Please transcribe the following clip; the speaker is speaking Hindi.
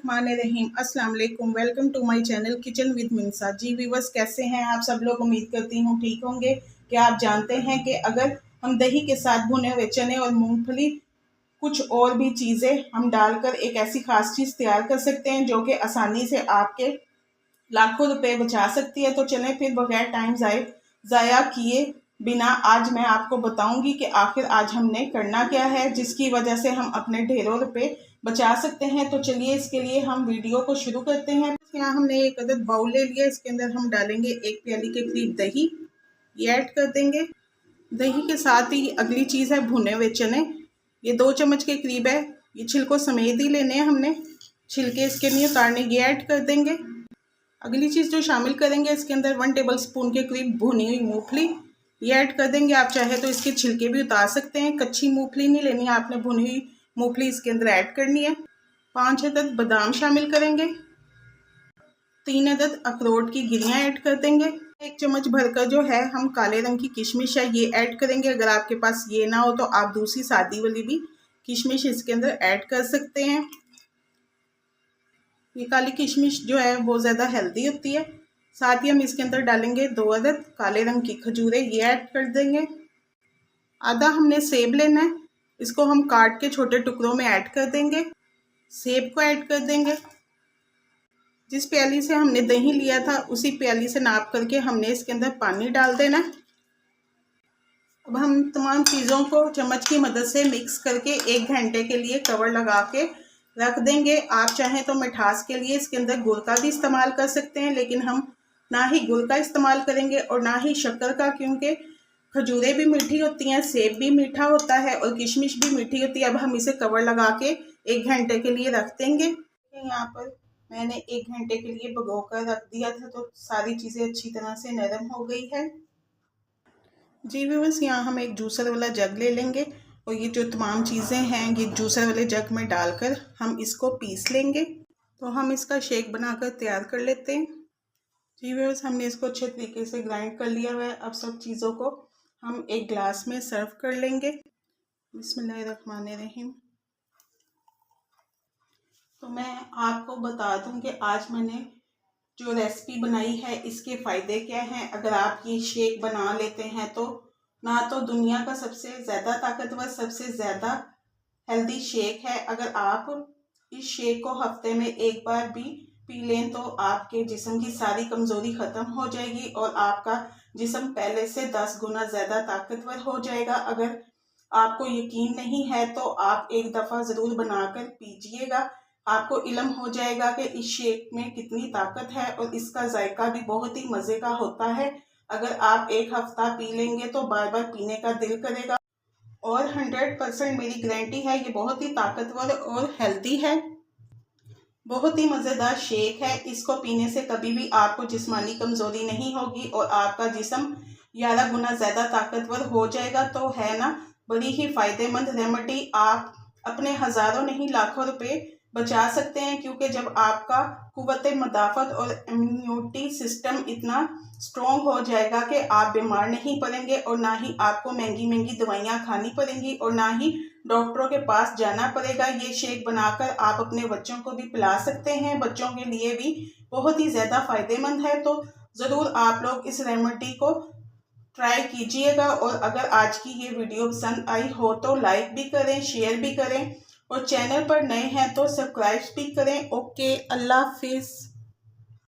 बिस्मिल्लाहिर्रहमानिर्रहीम। अस्सलाम वालेकुम। Welcome to my channel kitchen with Minsa. जी व्यूअर्स, कैसे हैं आप सब लोग? उम्मीद करती हूँ ठीक होंगे। क्या आप जानते हैं कि अगर हम दही के साथ भुने हुए चने और मूंगफली कुछ और भी चीज़ें हम डालकर एक ऐसी खास चीज़ तैयार कर सकते हैं जो कि आसानी से आपके लाखों रुपए बचा सकती है। तो चलें फिर बगैर टाइम ज़ाया किए बिना आज मैं आपको बताऊंगी कि आखिर आज हमने करना क्या है जिसकी वजह से हम अपने ढेरों रुपए बचा सकते हैं। तो चलिए इसके लिए हम वीडियो को शुरू करते हैं। यहाँ हमने एक अदद बाउल ले लिया, इसके अंदर हम डालेंगे 1 प्याली के करीब दही, ये ऐड कर देंगे। दही के साथ ही अगली चीज़ है भुने हुए चने, ये 2 चम्मच के करीब है। ये छिलकों समेत ही लेने हैं हमने, छिलके इसके नहीं उतारने, ये ऐड कर देंगे। अगली चीज़ जो शामिल करेंगे इसके अंदर 1 टेबल स्पून के करीब भुनी हुई मूंगफली, ये ऐड कर देंगे। आप चाहे तो इसके छिलके भी उतार सकते हैं, कच्ची मूंगफली नहीं लेनी, आपने भुनी हुई मूंगफली इसके अंदर ऐड करनी है। 5 अदद बादाम शामिल करेंगे, 3 अदद अखरोट की गिरियाँ ऐड कर देंगे। 1 चम्मच भरकर जो है हम काले रंग की किशमिश है ये ऐड करेंगे। अगर आपके पास ये ना हो तो आप दूसरी सादी वाली भी किशमिश इसके अंदर ऐड कर सकते हैं। ये काली किशमिश जो है वो ज़्यादा हेल्दी होती है। साथ ही हम इसके अंदर डालेंगे 2 अदद काले रंग की खजूरें, ये ऐड कर देंगे। आधा हमने सेब लेना है, इसको हम काट के छोटे टुकड़ों में ऐड कर देंगे। सेब को ऐड कर देंगे। जिस प्याली से हमने दही लिया था उसी प्याली से नाप करके हमने इसके अंदर पानी डाल देना है। अब हम तमाम चीज़ों को चम्मच की मदद से मिक्स करके 1 घंटे के लिए कवर लगा के रख देंगे। आप चाहें तो मिठास के लिए इसके अंदर गुड़ का भी इस्तेमाल कर सकते हैं, लेकिन हम ना ही गुड़ का इस्तेमाल करेंगे और ना ही शक्कर का, क्योंकि खजूरें भी मीठी होती हैं, सेब भी मीठा होता है और किशमिश भी मीठी होती है। अब हम इसे कवर लगा के 1 घंटे के लिए रख देंगे। यहाँ पर मैंने 1 घंटे के लिए भिगो कर रख दिया था तो सारी चीज़ें अच्छी तरह से नरम हो गई है। जी व्यूअर्स, यहाँ हम एक जूसर वाला जग ले लेंगे और ये जो तमाम चीज़ें हैं ये जूसर वाले जग में डालकर हम इसको पीस लेंगे। तो हम इसका शेक बनाकर तैयार कर लेते हैं। जी व्यूअर्स, हमने इसको अच्छे तरीके से ग्राइंड कर लिया हुआ है। अब सब चीज़ों को हम एक ग्लास में सर्व कर लेंगे। बिस्मिल्लाहिर्रहमानिर्रहीम। तो मैं आपको बता दूं कि आज मैंने जो रेसिपी बनाई है इसके फ़ायदे क्या हैं। अगर आप ये शेक बना लेते हैं तो ना तो दुनिया का सबसे ज़्यादा ताकतवर, सबसे ज़्यादा हेल्दी शेक है। अगर आप इस शेक को हफ्ते में 1 बार भी पी लें तो आपके जिस्म की सारी कमज़ोरी ख़त्म हो जाएगी और आपका जिस्म पहले से 10 गुना ज़्यादा ताकतवर हो जाएगा। अगर आपको यकीन नहीं है तो आप एक दफ़ा ज़रूर बनाकर पीजिएगा, आपको इल्म हो जाएगा कि इस शेक में कितनी ताकत है और इसका जायका भी बहुत ही मज़े का होता है। अगर आप 1 हफ्ता पी लेंगे तो बार बार पीने का दिल करेगा और 100% मेरी गारंटी है ये बहुत ही ताकतवर और हेल्दी है। बहुत ही मज़ेदार शेक है, इसको पीने से कभी भी आपको जिस्मानी कमज़ोरी नहीं होगी और आपका जिस्म 11 गुना ज़्यादा ताकतवर हो जाएगा। तो है ना बड़ी ही फ़ायदेमंद रेमेडी। आप अपने हज़ारों नहीं लाखों रुपए बचा सकते हैं, क्योंकि जब आपका कुव्वत मदाफ़त और इम्यूनिटी सिस्टम इतना स्ट्रॉन्ग हो जाएगा कि आप बीमार नहीं पड़ेंगे और ना ही आपको महंगी महंगी दवाइयाँ खानी पड़ेंगी और ना ही डॉक्टरों के पास जाना पड़ेगा। ये शेक बनाकर आप अपने बच्चों को भी पिला सकते हैं, बच्चों के लिए भी बहुत ही ज़्यादा फ़ायदेमंद है। तो ज़रूर आप लोग इस रेमेडी को ट्राई कीजिएगा और अगर आज की ये वीडियो पसंद आई हो तो लाइक भी करें, शेयर भी करें और चैनल पर नए हैं तो सब्सक्राइब भी करें। ओके, अल्लाह हाफिज़।